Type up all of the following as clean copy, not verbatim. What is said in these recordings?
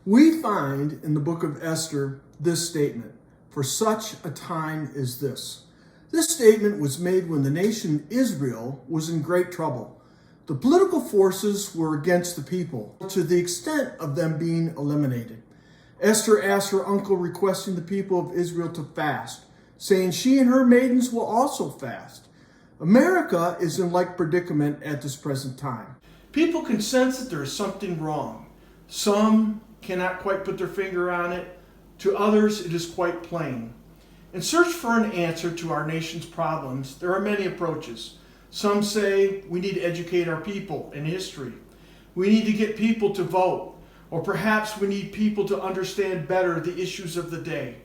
We find in the book of Esther this statement, "For such a time as this." This statement was made when the nation Israel was in great trouble. The political forces were against the people to the extent of them being eliminated. Esther asked her uncle, requesting the people of Israel to fast, saying she and her maidens will also fast. America is in like predicament at this present time. People can sense that there is something wrong. Some cannot quite put their finger on it. To others, it is quite plain. In search for an answer to our nation's problems, there are many approaches. Some say we need to educate our people in history. We need to get people to vote. Or perhaps we need people to understand better the issues of the day.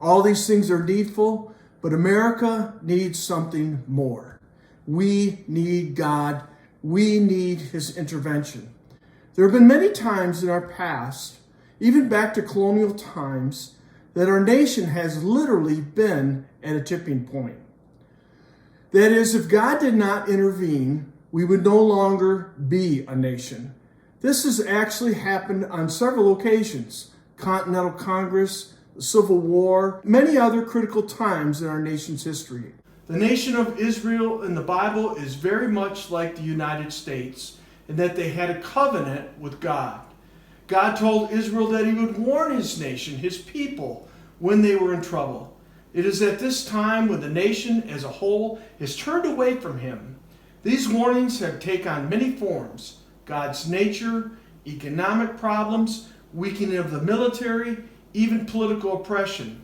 All these things are needful, but America needs something more. We need God. We need His intervention. There have been many times in our past, even back to colonial times, that our nation has literally been at a tipping point. That is, if God did not intervene, we would no longer be a nation. This has actually happened on several occasions: Continental Congress, the Civil War, many other critical times in our nation's history. The nation of Israel in the Bible is very much like the United States in that they had a covenant with God. God told Israel that He would warn His nation, His people, when they were in trouble. It is at this time when the nation as a whole has turned away from Him. These warnings have taken on many forms: God's nature, economic problems, weakening of the military, even political oppression.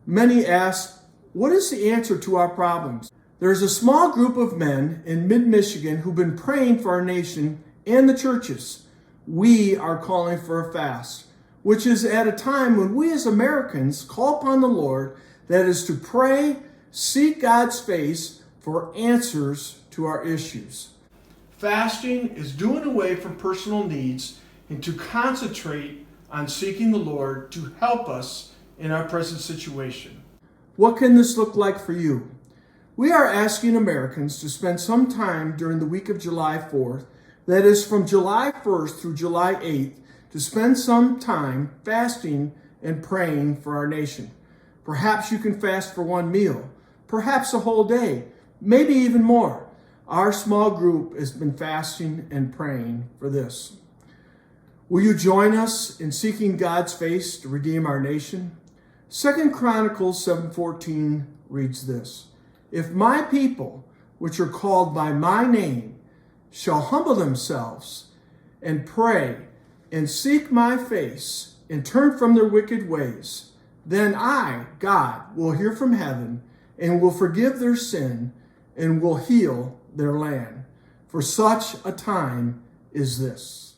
Many ask, what is the answer to our problems? There is a small group of men in mid-Michigan who've been praying for our nation and the churches. We are calling for a fast, which is at a time when we as Americans call upon the Lord, that is to pray, seek God's face for answers to our issues. Fasting is doing away from personal needs and to concentrate on seeking the Lord to help us in our present situation. What can this look like for you? We are asking Americans to spend some time during the week of July 4th, that is from July 1st through July 8th, to spend some time fasting and praying for our nation. Perhaps you can fast for one meal, perhaps a whole day, maybe even more. Our small group has been fasting and praying for this. Will you join us in seeking God's face to redeem our nation? 2 Chronicles 7:14 reads this: "If my people, which are called by my name, shall humble themselves and pray and seek my face and turn from their wicked ways, then I, God, will hear from heaven and will forgive their sin and will heal their land. For such a time is this."